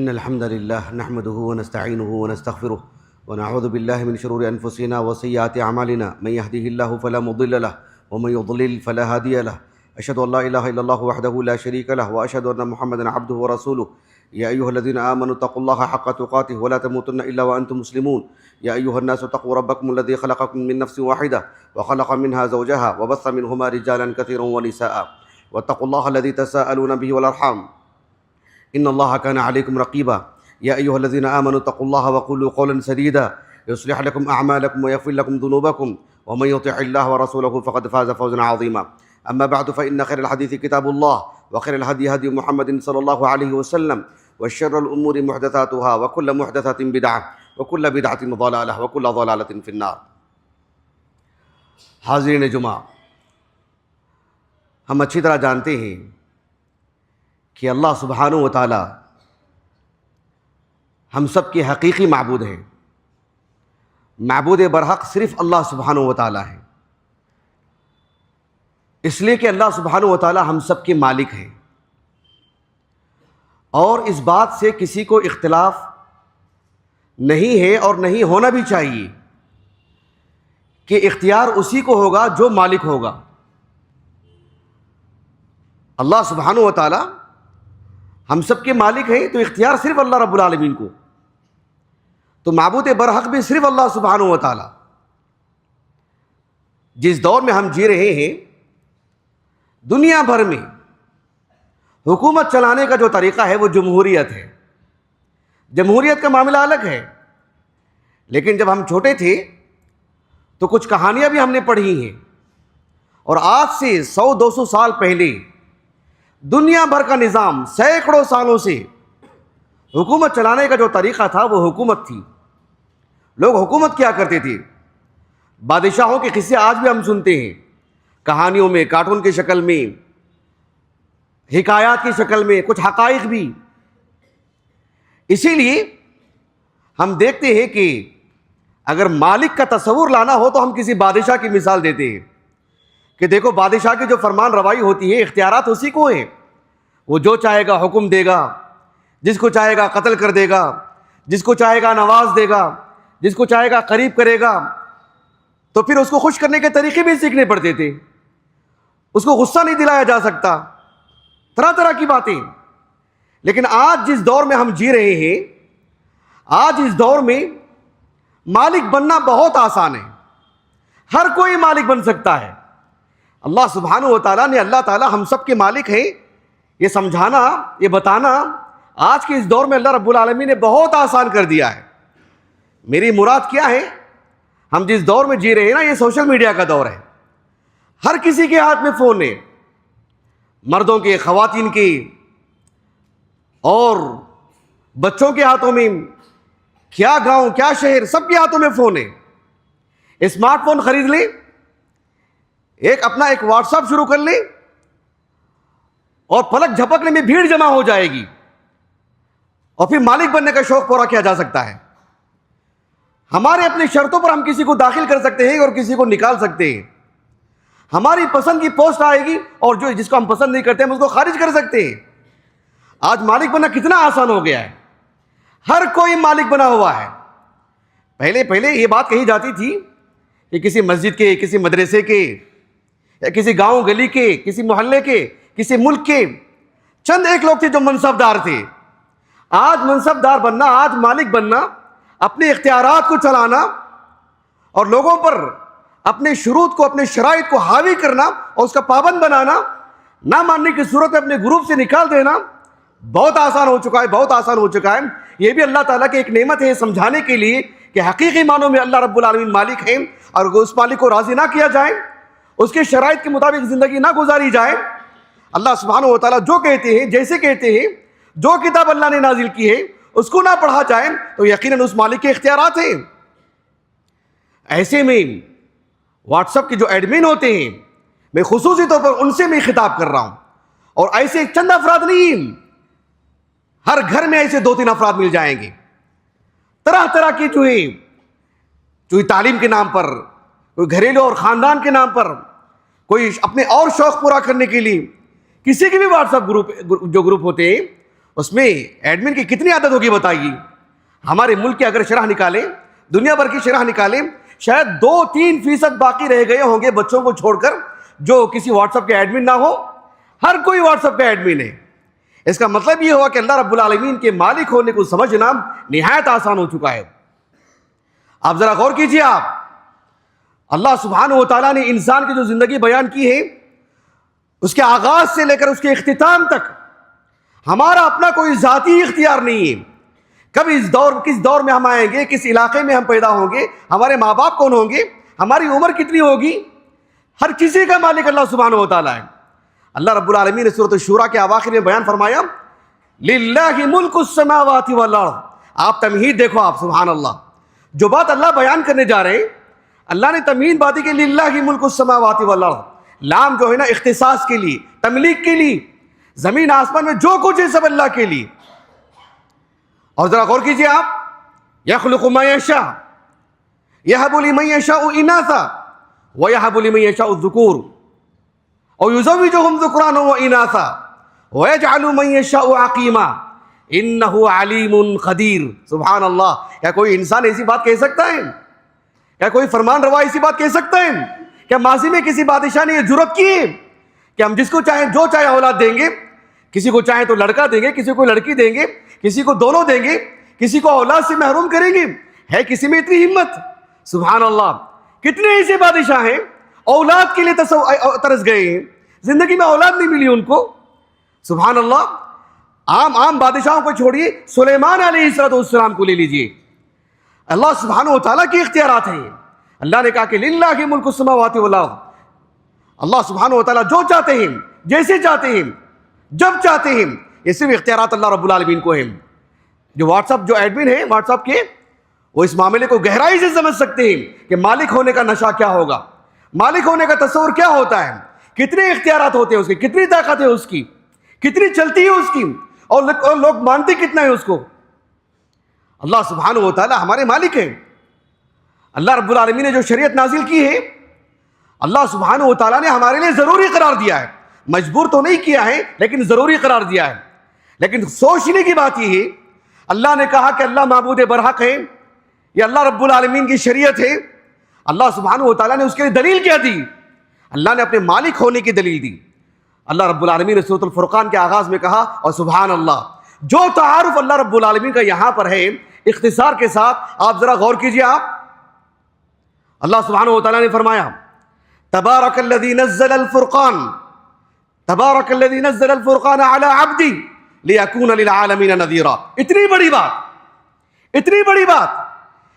إن الحمد لله نحمده ونستعينه ونستغفره ونعوذ بالله من شرور أنفسنا وسيئات أعمالنا من يهده الله فلا مضل له ومن يضلل فلا هادي له أشهد أن لا إله إلا الله وحده لا شريك له وأشهد أن محمدا عبده ورسوله يا أيها الذين آمنوا اتقوا الله حق تقاته ولا تموتن إلا وأنتم مسلمون يا أيها الناس اتقوا ربكم الذي خلقكم من نفس واحدة وخلق منها زوجها وبث منهما رجالا كثيرا ونساء واتقوا الله الذي تساءلون به والأرحام إن الله كان عليكم رقيبا يا أيها الذين آمنوا اتقوا الله وقولوا قولا سديدا يصلح لكم أعمالكم ويغفر لكم ذنوبكم ومن يطع الله ورسوله فقد فاز فوزا عظيما أما بعد فإن خير الحديث كتاب الله وخير الهدي هدي محمد صلى الله عليه وسلم وشر الأمور محدثاتها وكل محدثة بدعة وكل بدعة ضلالة وكل ضلالة في النار۔ حاضرین جمعہ، ہم اچھی طرح جانتے ہیں کہ اللہ سبحانہ و تعالی ہم سب کے حقیقی معبود ہیں۔ معبود برحق صرف اللہ سبحانہ و تعالی ہے، اس لیے کہ اللہ سبحانہ و تعالی ہم سب کے مالک ہیں، اور اس بات سے کسی کو اختلاف نہیں ہے اور نہیں ہونا بھی چاہیے کہ اختیار اسی کو ہوگا جو مالک ہوگا۔ اللہ سبحانہ و تعالی ہم سب کے مالک ہیں، تو اختیار صرف اللہ رب العالمین کو، تو معبود برحق بھی صرف اللہ سبحانہ و تعالی۔ جس دور میں ہم جی رہے ہیں، دنیا بھر میں حکومت چلانے کا جو طریقہ ہے وہ جمہوریت ہے۔ جمہوریت کا معاملہ الگ ہے، لیکن جب ہم چھوٹے تھے تو کچھ کہانیاں بھی ہم نے پڑھی ہیں، اور آج سے 100-200 سال پہلے دنیا بھر کا نظام سینکڑوں سالوں سے حکومت چلانے کا جو طریقہ تھا وہ حکومت تھی۔ لوگ حکومت کیا کرتے تھے، بادشاہوں کے قصے آج بھی ہم سنتے ہیں، کہانیوں میں، کارٹون کی شکل میں، حکایات کی شکل میں، کچھ حقائق بھی۔ اسی لیے ہم دیکھتے ہیں کہ اگر مالک کا تصور لانا ہو تو ہم کسی بادشاہ کی مثال دیتے ہیں کہ دیکھو بادشاہ کی جو فرمان روائی ہوتی ہے، اختیارات اسی کو ہیں، وہ جو چاہے گا حکم دے گا، جس کو چاہے گا قتل کر دے گا، جس کو چاہے گا نواز دے گا، جس کو چاہے گا قریب کرے گا۔ تو پھر اس کو خوش کرنے کے طریقے بھی سیکھنے پڑتے تھے، اس کو غصہ نہیں دلایا جا سکتا، طرح طرح کی باتیں۔ لیکن آج جس دور میں ہم جی رہے ہیں، آج اس دور میں مالک بننا بہت آسان ہے، ہر کوئی مالک بن سکتا ہے۔ اللہ سبحانہ و تعالیٰ نے، اللہ تعالیٰ ہم سب کے مالک ہیں، یہ سمجھانا، یہ بتانا آج کے اس دور میں اللہ رب العالمین نے بہت آسان کر دیا ہے۔ میری مراد کیا ہے، ہم جس دور میں جی رہے ہیں نا، یہ سوشل میڈیا کا دور ہے۔ ہر کسی کے ہاتھ میں فون ہے، مردوں کے، خواتین کے، اور بچوں کے ہاتھوں میں، کیا گاؤں کیا شہر، سب کے ہاتھوں میں فون ہے۔ اسمارٹ فون خرید لیں، اپنا ایک واٹس ایپ شروع کر لیں، اور پلک جھپکنے میں بھیڑ جمع ہو جائے گی، اور پھر مالک بننے کا شوق پورا کیا جا سکتا ہے۔ ہمارے اپنی شرطوں پر ہم کسی کو داخل کر سکتے ہیں اور کسی کو نکال سکتے ہیں۔ ہماری پسند کی پوسٹ آئے گی، اور جس کو ہم پسند نہیں کرتے ہم اس کو خارج کر سکتے ہیں۔ آج مالک بننا کتنا آسان ہو گیا ہے، ہر کوئی مالک بنا ہوا ہے۔ پہلے یہ بات کہی جاتی تھی کہ کسی مسجد کے، کسی مدرسے کے، یا کسی گاؤں گلی کے، کسی محلے کے، کسی ملک کے چند ایک لوگ تھے جو منصب دار تھے۔ آج منصب دار بننا، آج مالک بننا، اپنے اختیارات کو چلانا اور لوگوں پر اپنے شروط کو، اپنے شرائط کو حاوی کرنا اور اس کا پابند بنانا، نہ ماننے کی صورت میں اپنے گروپ سے نکال دینا، بہت آسان ہو چکا ہے، بہت آسان ہو چکا ہے۔ یہ بھی اللہ تعالیٰ کی ایک نعمت ہے، سمجھانے کے لیے کہ حقیقی معنوں میں اللہ رب العالمین مالک ہیں، اور اگر اس مالک کو راضی نہ کیا جائے، اس کے شرائط کے مطابق زندگی نہ گزاری جائے، اللہ سبحانہ و تعالیٰ جو کہتے ہیں، جیسے کہتے ہیں، جو کتاب اللہ نے نازل کی ہے اس کو نہ پڑھا جائے، تو یقیناً اس مالک کے اختیارات ہیں۔ ایسے میں واٹس ایپ کے جو ایڈمن ہوتے ہیں، میں خصوصی طور پر ان سے میں خطاب کر رہا ہوں، اور ایسے چند افراد نہیں، ہر گھر میں ایسے 2-3 افراد مل جائیں گے، طرح طرح کی جو تعلیم کے نام پر، کوئی گھریلو اور خاندان کے نام پر، کوئی اپنے اور شوق پورا کرنے کے لیے، کسی کے بھی واٹس ایپ گروپ ہوتے ہیں اس میں ایڈمن کی کتنی عادت ہوگی بتائیے. ہمارے ملک کے اگر شرح نکالیں, دنیا بھر کی شرح نکالیں, شاید 2-3% باقی رہ گئے ہوں گے بچوں کو چھوڑ کر جو کسی واٹس ایپ کے ایڈمن نہ ہو. ہر کوئی واٹس ایپ کا ایڈمن ہے. اس کا مطلب یہ ہوا کہ اللہ رب العالمین کے مالک ہونے کو سمجھنا نہایت آسان ہو چکا ہے. آپ ذرا غور کیجئے. آپ اللہ سبحانہ و تعالیٰ نے انسان کی جو زندگی بیان کی ہے, اس کے آغاز سے لے کر اس کے اختتام تک ہمارا اپنا کوئی ذاتی اختیار نہیں ہے. کبھی کس دور میں ہم آئیں گے, کس علاقے میں ہم پیدا ہوں گے, ہمارے ماں باپ کون ہوں گے, ہماری عمر کتنی ہوگی, ہر کسی کا مالک اللہ سبحانہ و تعالیٰ ہے. اللہ رب العالمین نے سورۃ الشورى کے اواخر میں بیان فرمایا للہ ملک السماوات والارض. آپ تمہید دیکھو, آپ سبحان اللہ, جو بات اللہ بیان کرنے جا رہے ہیں اللہ نے تمہید باتیں کہ للہ ملک السماوات والارض. لام جو ہے نا اختصاص کے لیے, تملیک کے لیے, زمین آسمان میں جو کچھ ہے سب اللہ کے لیے. اور ذرا غور کیجئے آپ, یخلق ما یشاء یہب لمن یشاء اناثا ویہب لمن یشاء الذکور ویزوجہم ذکرانا واناثا ویجعل من یشاء عقیما انہ علیم قدیر. سبحان اللہ. کیا کوئی انسان ایسی بات کہہ سکتا ہے؟ کیا کوئی فرمان روا ایسی بات کہہ سکتا ہے؟ کیا ماضی میں کسی بادشاہ نے یہ جرأت کی ہے کہ ہم جس کو چاہیں جو چاہے اولاد دیں گے؟ کسی کو چاہیں تو لڑکا دیں گے, کسی کو لڑکی دیں گے, کسی کو دونوں دیں گے, کسی کو اولاد سے محروم کریں گے. ہے کسی میں اتنی ہمت؟ سبحان اللہ. کتنے ایسے بادشاہ ہیں اولاد کے لیے ترس گئے ہیں, زندگی میں اولاد نہیں ملی ان کو. سبحان اللہ. عام بادشاہوں کو چھوڑیے, سلیمان علیہ السلام کو لے لیجئے. اللہ سبحانہ و تعالیٰ کے اختیارات ہیں. اللہ نے کہا کہ للہ ملک السماوات والارض. اللہ سبحانہ و تعالیٰ جو چاہتے ہیں, جیسے چاہتے ہیں, جب چاہتے ہیں, یہ صرف اختیارات اللہ رب العالمین کو ہیں. جو واٹس ایپ جو ایڈمن ہیں واٹس ایپ کے, وہ اس معاملے کو گہرائی سے سمجھ سکتے ہیں کہ مالک ہونے کا نشہ کیا ہوگا, مالک ہونے کا تصور کیا ہوتا ہے, کتنے اختیارات ہوتے ہیں اس کے, کتنی طاقت ہے اس کی, کتنی چلتی ہے اس کی, اور لوگ مانتے کتنا ہے اس کو. اللہ سبحانہ و تعالی ہمارے مالک ہیں. اللہ رب العالمین نے جو شریعت نازل کی ہے اللہ سبحانہ و تعالیٰ نے ہمارے لیے ضروری قرار دیا ہے. مجبور تو نہیں کیا ہے لیکن ضروری قرار دیا ہے. لیکن سوچنے کی بات یہ ہے, اللہ نے کہا کہ اللہ معبود برحق ہے, یہ اللہ رب العالمین کی شریعت ہے. اللہ سبحانہ و تعالیٰ نے اس کے لیے دلیل کیا دی؟ اللہ نے اپنے مالک ہونے کی دلیل دی. اللہ رب العالمین نے سورۃ الفرقان کے آغاز میں کہا, اور سبحان اللہ, جو تعارف اللہ رب العالمین کا یہاں پر ہے اختصار کے ساتھ, آپ ذرا غور کیجئے. آپ اللہ سبحانہ و تعالیٰ نے فرمایا تبارک الذی نزل الفرقان, تبارک الذی نزل الفرقان علی عبدی لیکون للعالمین نذیرا. اتنی بڑی بات, اتنی بڑی بات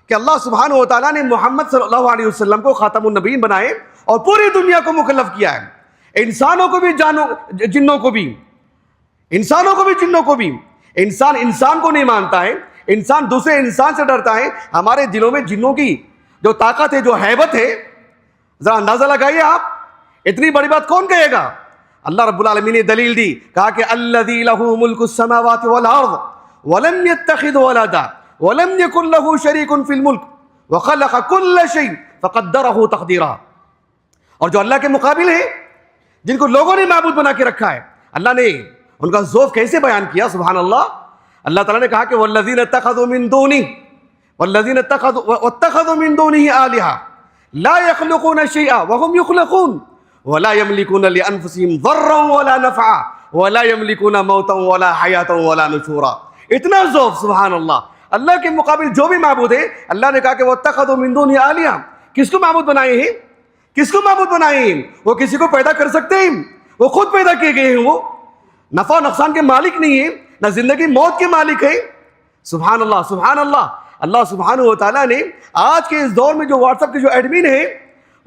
کہ اللہ سبحانہ و تعالیٰ نے محمد صلی اللہ علیہ وسلم کو خاتم النبیین بنائے اور پوری دنیا کو مکلف کیا ہے. انسانوں کو بھی, جنوں کو بھی, انسانوں کو بھی جنوں کو بھی. انسان کو نہیں مانتا ہے, انسان دوسرے انسان سے ڈرتا ہے. ہمارے دلوں میں جنوں کی جو طاقت ہے, جو ہیبت ہے, ذرا اندازہ لگائیے آپ. اتنی بڑی بات کون کہے گا؟ اللہ رب العالمین نے دلیل دی, کہا کہ الذی لہ ملک السماوات والارض ولم یتخذ ولدا ولم یکن لہ شریک فی الملک وخلق کل شیء فقدرہ تقدیرا. اور جو اللہ کے مقابل ہے, جن کو لوگوں نے معبود بنا کے رکھا ہے, اللہ نے ان کا ذوف کیسے بیان کیا. سبحان اللہ. اللہ تعالیٰ نے کہا کہ والذین اتخذوا من دونہ والذین اتخذوا من دونہ آلہہ لا یخلقون شیئا وهم یخلقون ولا یملکون لانفسہم ضرا ولا نفعا ولا یملکون موتا ولا حیاتا ولا نشورا. اتنا ذوف. سبحان اللہ. اللہ کے مقابل جو بھی معبود ہے, اللہ نے کہا کہ واتخذوا من دونہ آلہہ. کس کو معبود بنائے ہیں؟ کس کو معبود بنائے ہیں؟ وہ کسی کو پیدا کر سکتے ہیں؟ وہ خود پیدا کیے گئے ہیں. وہ نفع و نقصان کے مالک نہیں ہیں, نہ زندگی موت کے مالک ہیں. سبحان اللہ, سبحان اللہ. اللہ سبحانہ و تعالیٰ نے آج کے اس دور میں جو واٹس ایپ کے جو ایڈمن ہیں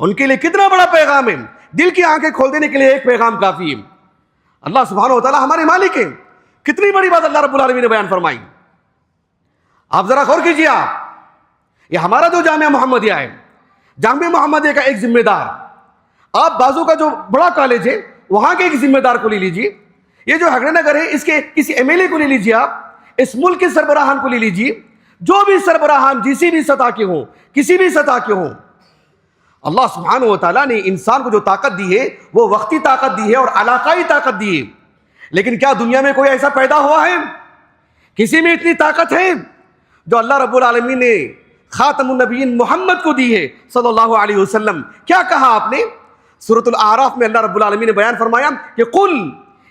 ان کے لیے کتنا بڑا پیغام ہے. دل کی آنکھیں کھول دینے کے لیے ایک پیغام کافی ہے. اللہ سبحانہ و تعالیٰ ہمارے مالک ہیں. کتنی بڑی بات اللہ رب العالمین نے بیان فرمائی. آپ ذرا غور کیجیے. آپ یہ ہمارا جو جامعہ محمدیہ ہے, جامعہ محمدیہ کا ایک ذمہ دار, آپ بازو کا جو بڑا کالج ہے وہاں کے ایک ذمہ دار کو لے لیجیے. یہ جو ہگڑے نگر ہے اس کے کسی ایم ایل اے کو لے لیجیے. آپ اس ملک کے سربراہان کو لے لیجیے. جو بھی سربراہان جسی بھی سطح کے ہوں, کسی بھی سطح کے ہوں, اللہ سبحانہ و تعالیٰ نے انسان کو جو طاقت دی ہے وہ وقتی طاقت دی ہے اور علاقائی طاقت دی ہے. لیکن کیا دنیا میں کوئی ایسا پیدا ہوا ہے کسی میں اتنی طاقت ہے جو اللہ رب العالمین نے خاتم النبیین محمد کو دی ہے صلی اللہ علیہ وسلم. کیا کہا آپ نے؟ سورۃ الاعراف میں اللہ رب العالمین نے بیان فرمایا کہ قل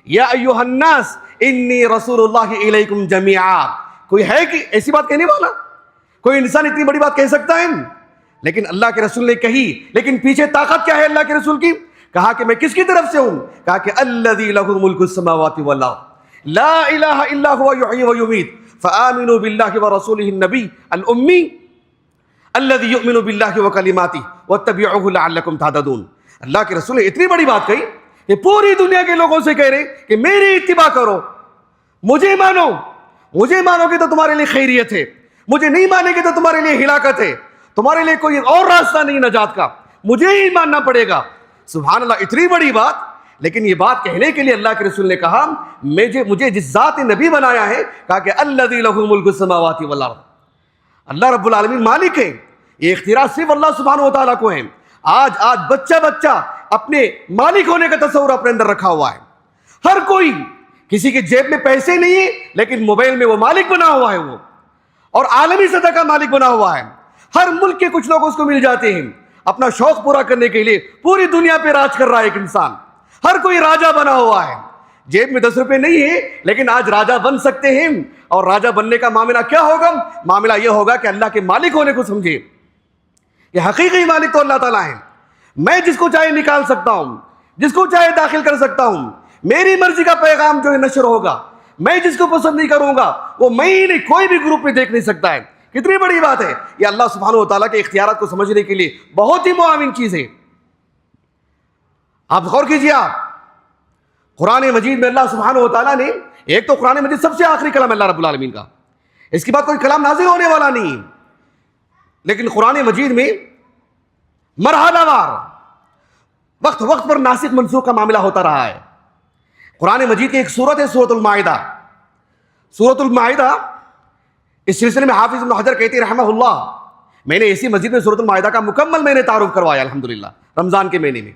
یا ایھا الناس انی رسول اللہ الیکم جمیعا. کوئی ہے کہ ایسی بات کہنے والا؟ کوئی انسان اتنی بڑی بات کہہ سکتا ہے؟ لیکن اللہ کے رسول نے کہی. لیکن پیچھے طاقت کیا ہے اللہ کے رسول کی؟ کہا کہ میں کس کی طرف سے ہوں؟ کہا کہ الذی لہ ملک السماوات والارض لا الہ الا هو یحیی ویمیت فآمنوا باللہ ورسولہ النبی الامی الذی یؤمن باللہ وکلماتہ واتبعوہ لعلکم تہتدون. اللہ کے رسول نے اتنی بڑی بات کہی کہ پوری دنیا کے لوگوں سے کہہ رہے کہ میری اتباع کرو, مجھے مانو. مجھے مانو گے تو تمہارے لیے خیریت ہے, مجھے نہیں مانیں گے تو تمہارے لیے ہلاکت ہے, تمہارے لیے کوئی اور راستہ نہیں نجات کا, مجھے ہی ماننا پڑے گا. سبحان اللہ, اتنی بڑی بات. لیکن یہ بات کہنے کے لیے اللہ کے رسول نے کہا مجھے جس ذات نبی بنایا ہے, کہا کہ الذی لہ ملک السماوات والارض, اللہ رب العالمین مالک ہے. یہ اختیار صرف اللہ سبحانہ و تعالیٰ کو ہے. آج بچہ اپنے مالک ہونے کا تصور اپنے اندر رکھا ہوا ہے. ہر کوئی, کسی کے جیب میں پیسے نہیں ہیں لیکن موبائل میں وہ مالک بنا ہوا ہے, وہ اور عالمی سطح کا مالک بنا ہوا ہے. ہر ملک کے کچھ لوگ اس کو مل جاتے ہیں. اپنا شوق پورا کرنے کے لیے پوری دنیا پہ راج کر رہا ہے ایک انسان. ہر کوئی راجہ بنا ہوا ہے. جیب میں 10 روپے نہیں ہے لیکن آج راجہ بن سکتے ہیں. اور راجہ بننے کا معاملہ کیا ہوگا؟ معاملہ یہ ہوگا کہ اللہ کے مالک ہونے کو سمجھے. یہ حقیقی مالک تو اللہ تعالیٰ ہے. میں جس کو چاہے نکال سکتا ہوں, جس کو چاہے داخل کر سکتا ہوں. میری مرضی کا پیغام جو ہے نشر ہوگا. میں جس کو پسند نہیں کروں گا وہ میں ہی نہیں, کوئی بھی گروپ میں دیکھ نہیں سکتا ہے. کتنی بڑی بات ہے یہ اللہ سبحانہ و تعالیٰ کے اختیارات کو سمجھنے کے لیے بہت ہی معاون چیز ہے. آپ غور کیجیے. آپ قرآن مجید میں اللہ سبحانہ و تعالیٰ نے, ایک تو قرآن مجید سب سے آخری کلام اللہ رب العالمین کا, اس کے بعد کوئی کلام نازل ہونے والا نہیں. لیکن قرآن مجید میں مرحلہ وار وقت پر ناسخ منسوخ کا معاملہ ہوتا رہا ہے. قرآن مجید کی ایک سورت ہے سورۃ المائدہ. سورۃ المائدہ اس سلسلے میں حافظ ابن حجر کہتے ہیں رحمہ اللہ, میں نے اسی مسجد میں سورۃ المائدہ کا مکمل میں نے تعارف کروایا الحمدللہ رمضان کے مہینے میں.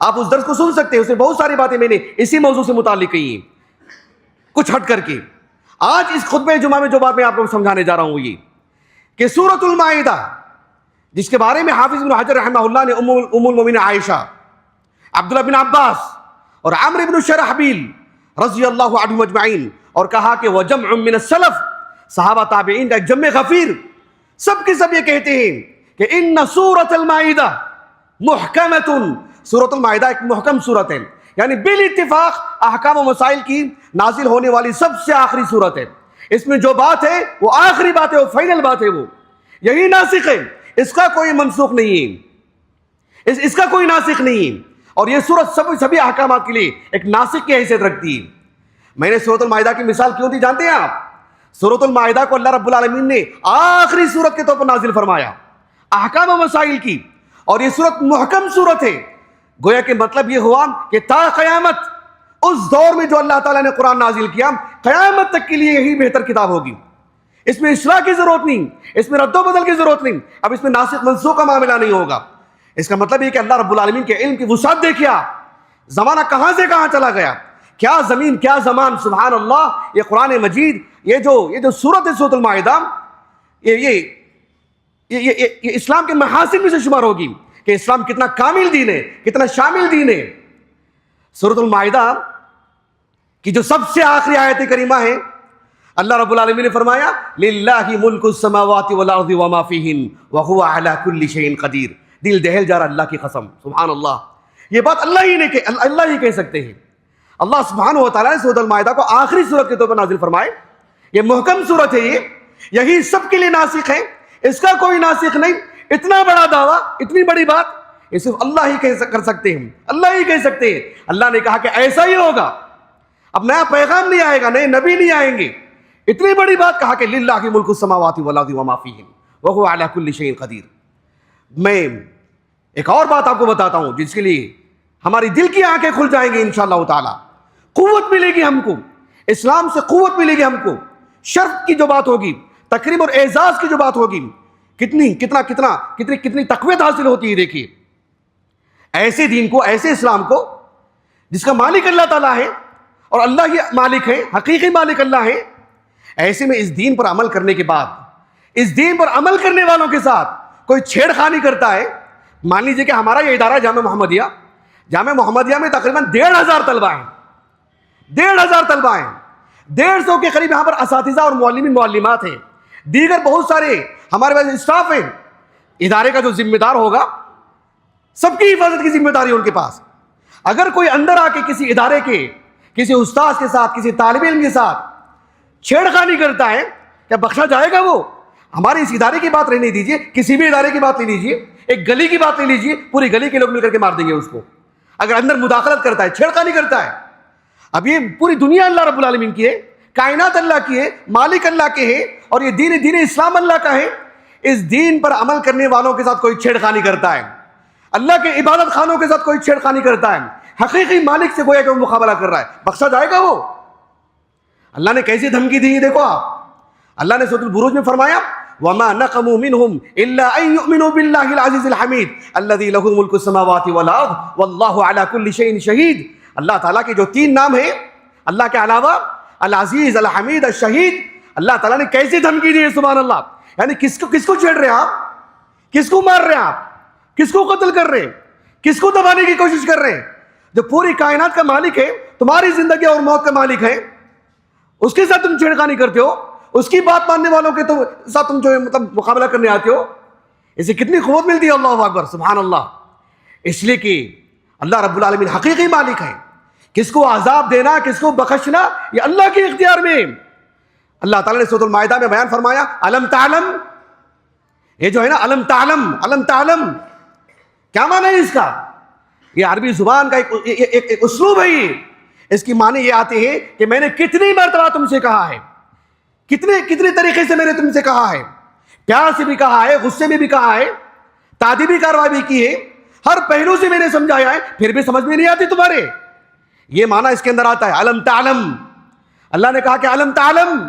آپ اس درس کو سن سکتے ہیں, اس میں بہت ساری باتیں میں نے اسی موضوع سے متعلق کہی ہیں کچھ ہٹ کر کے. آج اس خطبہ جمعہ میں جو بات میں آپ کو سمجھانے جا رہا ہوں وہ یہ کہ سورۃ المائدہ جس کے بارے میں حافظ ابن حجر رحمہ اللہ نے ام المؤمنین عائشہ, عبداللہ بن عباس اور عمرو بن شرحبیل رضی اللہ عنہم اجمعین, اور کہا کہ وجمع من السلف, صحابہ تابعین کا ایک جمع غفیر, سب کے سب یہ کہتے ہیں کہ ان سورۃ المائدہ محکمۃ, سورۃ المائدہ ایک محکم سورت ہے, یعنی بالاتفاق احکام و مسائل کی نازل ہونے والی سب سے آخری سورت ہے. اس میں جو بات ہے وہ آخری بات ہے, وہ فائنل بات ہے, وہ یہی ناسخ ہے, اس کا کوئی منسوخ نہیں ہے, اس کا کوئی ناسخ نہیں ہے. اور یہ سورت سبھی احکامات کے لیے ایک ناسخ کی حیثیت رکھتی ہے. میں نے سورۃ المائدہ کی مثال کیوں دی جانتے ہیں آپ؟ سورۃ المائدہ کو اللہ رب العالمین نے آخری سورت کے طور پر نازل فرمایا احکام و مسائل کی, اور یہ سورت محکم سورت ہے. گویا کہ مطلب یہ ہوا کہ تا قیامت اس دور میں جو اللہ تعالیٰ نے قرآن نازل کیا, قیامت تک کے لیے یہی بہتر کتاب ہوگی. اس میں اصلاح کی ضرورت نہیں, اس میں رد و بدل کی ضرورت نہیں, اب اس میں ناسخ منسوخ کا معاملہ نہیں ہوگا. اس کا مطلب یہ کہ اللہ رب العالمین کے علم کی وسعت دیکھیں آپ, زمانہ کہاں سے کہاں چلا گیا, کیا زمین کیا زمان, سبحان اللہ. یہ قرآن مجید, یہ جو سورت ہے سورۃ المائدہ, یہ اسلام کے محاسن میں سے شمار ہوگی کہ اسلام کتنا کامل دین ہے, کتنا شامل دین ہے. سورۃ المائدہ کی جو سب سے آخری آیت کریمہ ہے, اللہ رب العالمین نے فرمایا للہ ملک السماوات والارض وما فیہن وہو علی کل شیء قدیر. دل دہل جا رہا اللہ کی قسم, سبحان اللہ. یہ بات اللہ ہی کہہ سکتے ہیں. اللہ سبحانہ و تعالیٰ نے سورۃ المائدہ کو آخری سورت کے طور پر نازل فرمائے. یہ محکم سورت ہے, یہی سب کے لیے ناسخ ہے, اس کا کوئی ناسخ نہیں. اتنا بڑا دعویٰ, اتنی بڑی بات, یہ صرف اللہ ہی کر سکتے ہیں, اللہ ہی کہہ سکتے ہیں. اللہ نے کہا کہ ایسا ہی ہوگا, اب نیا پیغام نہیں آئے گا, نئے نبی نہیں آئیں گے. اتنی بڑی بات کہا کہ للہ ملک السماوات والارض وما فیہن وہو علی کل شیء قدیر. میں ایک اور بات آپ کو بتاتا ہوں جس کے لیے ہماری دل کی آنکھیں کھل جائیں گی انشاءاللہ تعالی. قوت ملے گی ہم کو, اسلام سے قوت ملے گی ہم کو. شرف کی جو بات ہوگی, تکریم اور اعزاز کی جو بات ہوگی, کتنی تقویت حاصل ہوتی ہے. دیکھیے ایسے دین کو, ایسے اسلام کو جس کا مالک اللہ تعالیٰ ہے, اور اللہ ہی مالک ہے, حقیقی مالک اللہ ہے, ایسے میں اس دین پر عمل کرنے کے بعد اس دین پر عمل کرنے والوں کے ساتھ کوئی چھیڑ خانی کرتا ہے. مان لیجیے کہ ہمارا یہ ادارہ جامعہ محمدیہ میں تقریباً 1,500 طلبہ ہیں. 1,500 طلبہ ہیں. 150 کے قریب یہاں پر اساتذہ اور معلمین معلمات ہیں. دیگر بہت سارے ہمارے پاس اسٹاف ہیں. ادارے کا جو ذمہ دار ہوگا سب کی حفاظت کی ذمہ داری ہے ان کے پاس. اگر کوئی اندر آ کے کسی ادارے کے کسی استاذ کے ساتھ کسی طالب علم کے ساتھ چھیڑ خانی کرتا ہے کیا بخشا جائے گا؟ وہ ہمارے اس ادارے کی بات رہنے دیجیے, کسی بھی ادارے کی بات نہیں لیجیے, ایک گلی کی بات نہیں لیجیے, پوری گلی کے لوگ مل کر کے مار دیں گے اس کو اگر اندر مداخلت کرتا ہے, چھیڑ خانی کرتا ہے. اب یہ پوری دنیا اللہ رب العالمین کی ہے, کائنات اللہ کی ہے, مالک اللہ کے ہے, اور یہ دین اسلام اللہ کا ہے. اس دین پر عمل کرنے والوں کے ساتھ کوئی چھیڑ خانی کرتا ہے, اللہ کے عبادت خانوں کے ساتھ کوئی چھیڑ خانی کرتا ہے, حقیقی مالک سے گویا کہ وہ مقابلہ کر رہا ہے, بخشا جائے گا وہ؟ اللہ نے کیسی دھمکی دی ہے دیکھو آپ. اللہ نے سورۃ البروج میں فرمایا وَمَا نَقَمُوا مِنْهُمْ إِلَّا أَن يُؤْمِنُوا بِاللَّهِ الْعَزِيزِ الْحَمِيدِ الَّذِي لَهُ مُلْكُ السَّمَاوَاتِ وَالْأَرْضِ وَاللَّهُ عَلَى كُلِّ شَيْءٍ شَهِيدٌ. اللہ تعالیٰ کے جو 3 نام ہیں اللہ کے علاوہ, العزیز, الحمید, الشہید, اللہ تعالیٰ نے کیسی دھمکی دی ہے سبحان اللہ. یعنی کس کو چھیڑ رہے ہیں آپ, کس کو مار رہے ہیں آپ, کس کو قتل کر رہے ہیں, کس کو دبانے کی کوشش کر رہے ہیں؟ جو پوری کائنات کا مالک ہے, تمہاری زندگی اور موت کا مالک ہے, اس کے ساتھ تم چھیڑخانی کرتے ہو, اس کی بات ماننے والوں کے ساتھ تم جو ہے مطلب مقابلہ کرنے آتے ہو. اسے کتنی قوت ملتی ہے, اللہ اکبر سبحان اللہ. اس لیے کہ اللہ رب العالمین حقیقی مالک ہے. کس کو عذاب دینا, کس کو بخشنا, یہ اللہ کے اختیار میں. اللہ تعالیٰ نے سورۃ المائدہ میں بیان فرمایا الم تعلم, یہ جو ہے نا الم تعلم, الم تعلم کیا معنی ہے اس کا؟ یہ عربی زبان کا ایک اسلوب ہے. یہ اس کی معنی یہ آتے ہیں کہ میں نے کتنی مرتبہ تم سے کہا ہے, کتنے طریقے سے میں نے تم سے کہا ہے, پیار سے بھی کہا ہے, غصے میں بھی کہا ہے, تادیبی کارروائی بھی کی ہے, ہر پہلو سے میں نے سمجھایا ہے, پھر بھی سمجھ میں نہیں آتی تمہارے. یہ معنی اس کے اندر آتا ہے الم تعلم. اللہ نے کہا کہ الم تعلم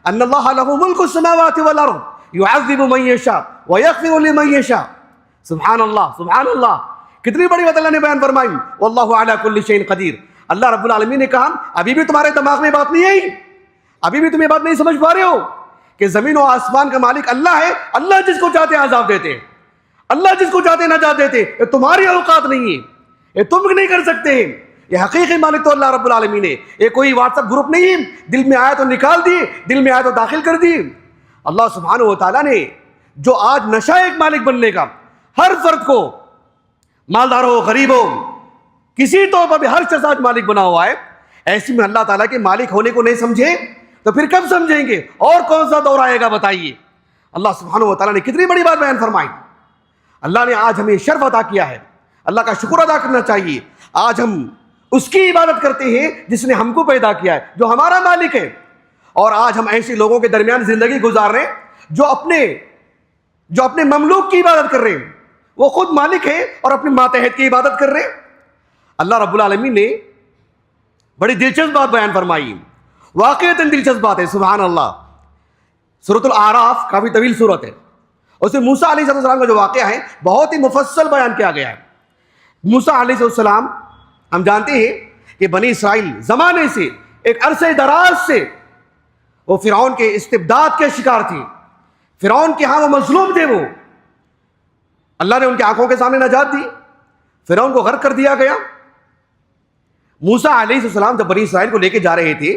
ان اللہ لہ ملک السماوات والارض یعذب من یشاء ویغفر لمن یشاء. سبحان اللہ سبحان اللہ, کتنی بڑی بات اللہ نے بیان فرمائی. واللہ علی کل شیء قدیر. اللہ رب العالمین نے کہا ابھی بھی تمہارے دماغ میں بات نہیں آئی, ابھی بھی تم یہ بات نہیں سمجھ پا رہے ہو کہ زمین و آسمان کا مالک اللہ ہے. اللہ جس کو چاہتے عذاب دیتے, اللہ جس کو چاہتے نجات دیتے. یہ تمہاری اوقات نہیں ہے, یہ تم نہیں کر سکتے. یہ حقیقی مالک تو اللہ رب العالمین ہے. یہ کوئی واٹس ایپ گروپ نہیں ہے, دل میں آیا تو نکال دی, دل میں آیا تو داخل کر دی. اللہ سبحانہ و تعالیٰ نے جو آج نشہ ایک مالک بننے کا ہر فرد کو, مالدار ہو غریب ہو, کسی طور پر بھی ہر شخص آج مالک بنا ہوا ہے. ایسی میں اللہ تعالیٰ کے مالک ہونے کو نہیں سمجھے تو پھر کب سمجھیں گے؟ اور کون سا دور آئے گا بتائیے. اللہ سبحانہ و تعالیٰ نے کتنی بڑی بات بیان فرمائی. اللہ نے آج ہمیں شرف عطا کیا ہے, اللہ کا شکر ادا کرنا چاہیے. آج ہم اس کی عبادت کرتے ہیں جس نے ہم کو پیدا کیا ہے, جو ہمارا مالک ہے. اور آج ہم ایسے لوگوں کے درمیان زندگی گزار رہے ہیں جو اپنے مملوک کی عبادت کر رہے ہیں. وہ خود مالک ہے اور اپنے ماتحت کی عبادت کر رہے ہیں. اللہ رب العالمین نے بڑی دلچسپ بات بیان فرمائی, واقعتاً دلچسپ بات ہے سبحان اللہ. سورۃ الاعراف کافی طویل سورت ہے, اس میں موسیٰ علیہ السلام کا جو واقعہ ہے بہت ہی مفصل بیان کیا گیا ہے. موسیٰ علیہ السلام ہم جانتے ہیں کہ بنی اسرائیل زمانے سے, ایک عرصے دراز سے وہ فرعون کے استبداد کے شکار تھے. فرعون کے ہاں وہ مظلوم تھے. وہ اللہ نے ان کی آنکھوں کے سامنے نجات دی, فرعون کو غرق کر دیا گیا. موسیٰ علیہ السلام جب بنی اسرائیل کو لے کے جا رہے تھے,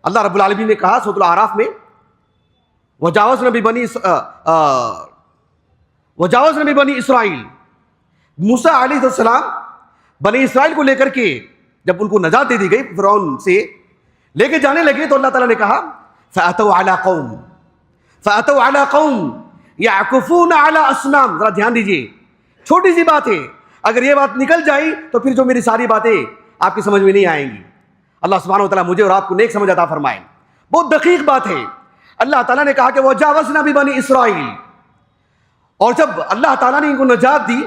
اللہ رب العالمین نے کہا سورۃ الاعراف میں وجاوزنا ببنی اسرائیل. موسیٰ علیہ السلام بنی اسرائیل کو لے کر کے جب ان کو نجات دے دی گئی فرعون سے لے کے جانے لگے تو اللہ تعالیٰ نے کہا فَأَتَوْا عَلَىٰ قَوْمٍ يَعْكُفُونَ عَلَىٰ أَصْنَامٍ. ذرا دھیان دیجیے, چھوٹی سی بات ہے, اگر یہ بات نکل جائے تو پھر جو میری ساری باتیں آپ کی سمجھ میں نہیں آئیں گی. اللہ سبحانہ و تعالیٰ مجھے اور آپ کو نیک سمجھ عطا فرمائے. بہت دقیق بات ہے. اللہ تعالیٰ نے کہا کہ وَجَاوَزْنَا بِبَنِي إِسْرَائِيلَ, اور جب اللہ تعالیٰ نے ان کو نجات دی,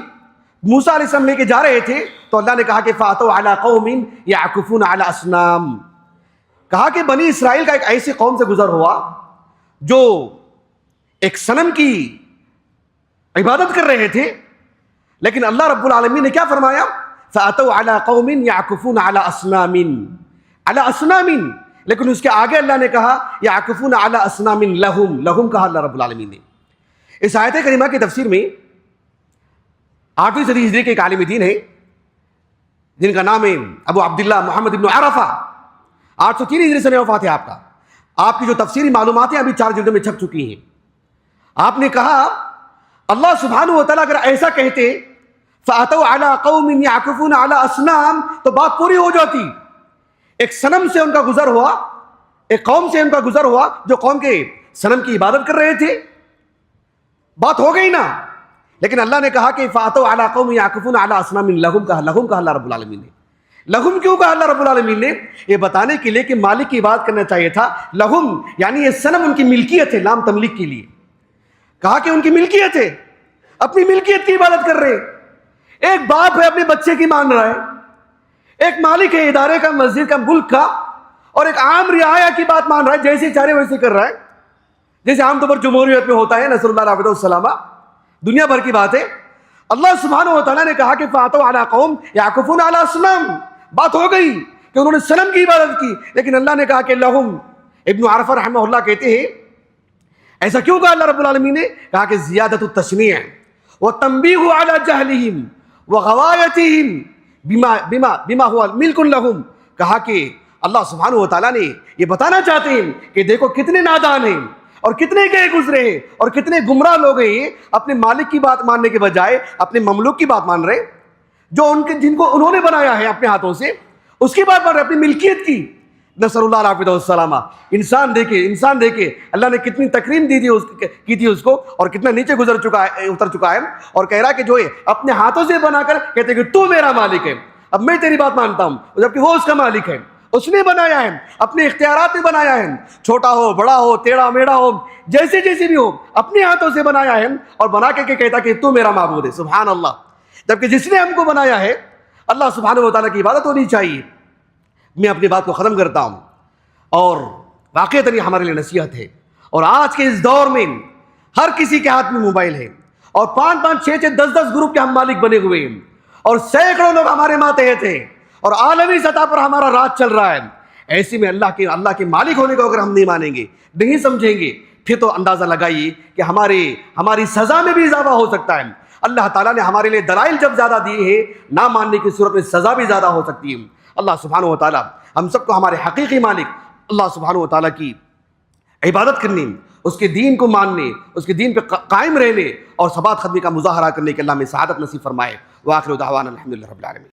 موسیٰ علیہ السلام لے کے جا رہے تھے تو اللہ نے کہا کہ فَأَتَوْا عَلَىٰ قَوْمٍ يَعْكُفُونَ عَلَىٰ أَصْنَامٍ. کہا کہ بنی اسرائیل کا ایک ایسی قوم سے گزر ہوا جو ایک صنم کی عبادت کر رہے تھے. لیکن اللہ رب العالمین نے کیا فرمایا؟ فَأَتَوْا عَلَىٰ قَوْمٍ يَعْكُفُونَ عَلَىٰ أَصْنَامٍ. عَلَىٰ أَصْنَامٍ لیکن اس کے آگے اللہ نے کہا یعکفون علی اصنام لہم، لہم کہا اللہ رب العالمین نے۔ اس آیت کریمہ کی تفسیر میں 8ویں صدی ہجری کے ایک عالم دین ہیں جن کا نام ہے ابو عبداللہ محمد بن عرفہ، 803 ہجری سے وفات ہے آپ کا۔ آپ کی جو تفسیری معلومات ہیں ابھی 4 جلدوں میں چھپ چکی ہیں۔ آپ نے کہا اللہ سبحانہ و تعالیٰ اگر ایسا کہتے فَأَتَوْا عَلَىٰ قَوْمٍ يَعْكُفُونَ عَلَىٰ أَصْنَامٍ تو بات پوری ہو جاتی۔ ایک صنم سے ان کا گزر ہوا، ایک قوم سے ان کا گزر ہوا جو قوم کے صنم کی عبادت کر رہے تھے، بات ہو گئی نا۔ لیکن اللہ نے کہا کہ فَأَتَوْا عَلَىٰ قَوْمٍ يَعْكُفُونَ عَلَىٰ أَصْنَامٍ لَهُمْ کہا اللہ رب العالمین نے۔ لہم کیوں کہا اللہ رب العالمین نے؟ یہ بتانے کے لیے کہ مالک کی عبادت کرنا چاہیے تھا۔ لہم یعنی یہ صنم ان کی ملکیت ہے، لام تملیک کے لیے کہا کہ ان کی ملکیت ہے، اپنی ملکیت کی عبادت کر رہے۔ ایک باپ ہے اپنے بچے کی مان رہا ہے، ایک مالک ہے ادارے کا، مسجد کا، ملک کا، اور ایک عام رعایا کی بات مان رہا ہے، جیسے چاہے ویسے کر رہا ہے، جیسے عام طور پر جمہوریت میں ہوتا ہے، نصر اللہ علیہ السلام، دنیا بھر کی بات ہے۔ اللہ سبحانہ و تعالیٰ نے کہا کہ فَأَتَوْا عَلَىٰ قَوْمٍ يَعْكُفُونَ عَلَىٰ أَصْنَامٍ، بات ہو گئی کہ انہوں نے صنم کی عبادت کی، لیکن اللہ نے کہا کہ لہم۔ ابن عرفہ رحمہ اللہ کہتے ہیں ایسا کیوں کہا اللہ رب العالمین نے؟ کہا کہ زیادت التشنیع وتنبیہ علی جہلہم وغوایتہم بما ہوا ملک لہم، کہا کہ اللہ سبحانہ و تعالیٰ نے یہ بتانا چاہتے ہیں کہ دیکھو کتنے نادان ہیں اور کتنے گئے گزرے ہیں اور کتنے گمراہ لوگ ہیں، اپنے مالک کی بات ماننے کے بجائے اپنے مملوک کی بات مان رہے، جو جن کو انہوں نے بنایا ہے اپنے ہاتھوں سے، اس کی بات مان رہے، اپنی ملکیت کی۔ نصر اللہ علیہ السلام، انسان دیکھے اللہ نے کتنی تکریم کی تھی اس کو، اور کتنا نیچے اتر چکا ہے، اور کہہ رہا کہ جو ہے اپنے ہاتھوں سے بنا کر کہتے کہ تو میرا مالک ہے، اب میں تیری بات مانتا ہوں، جبکہ وہ اس کا مالک ہے، اس نے بنایا ہے، اپنے اختیارات میں بنایا ہے، چھوٹا ہو بڑا ہو ٹیڑھا میڑھا ہو جیسے بھی ہو، اپنے ہاتھوں سے بنایا ہے، اور بنا کے کہتا کہ تو میرا معبود ہے۔ سبحان اللہ، جبکہ جس نے ہم کو بنایا ہے اللہ سبحانہ و تعالیٰ کی عبادت ہونی چاہیے۔ میں اپنی بات کو ختم کرتا ہوں، اور واقعتاً یہ ہمارے لیے نصیحت ہے، اور آج کے اس دور میں ہر کسی کے ہاتھ میں موبائل ہے، اور 5-5 6-6 10-10 گروپ کے ہم مالک بنے ہوئے ہیں، اور سینکڑوں لوگ ہمارے ماتحت ہیں، اور عالمی سطح پر ہمارا راج چل رہا ہے۔ ایسے میں اللہ کے مالک ہونے کو اگر ہم نہیں مانیں گے، نہیں سمجھیں گے، پھر تو اندازہ لگائیے کہ ہماری سزا میں بھی اضافہ ہو سکتا ہے۔ اللہ تعالیٰ نے ہمارے لیے دلائل جب زیادہ دیے ہیں، نہ ماننے کی صورت میں سزا بھی زیادہ ہو سکتی ہے۔ اللہ سبحانہ و تعالیٰ ہم سب کو ہمارے حقیقی مالک اللہ سبحانہ و تعالیٰ کی عبادت کرنے، اس کے دین کو ماننے، اس کے دین پہ قائم رہنے اور ثبات قدمی کا مظاہرہ کرنے کے اللہ میں سعادت نصیب فرمائے۔ وآخر دعوانا الحمدللہ رب العالمین۔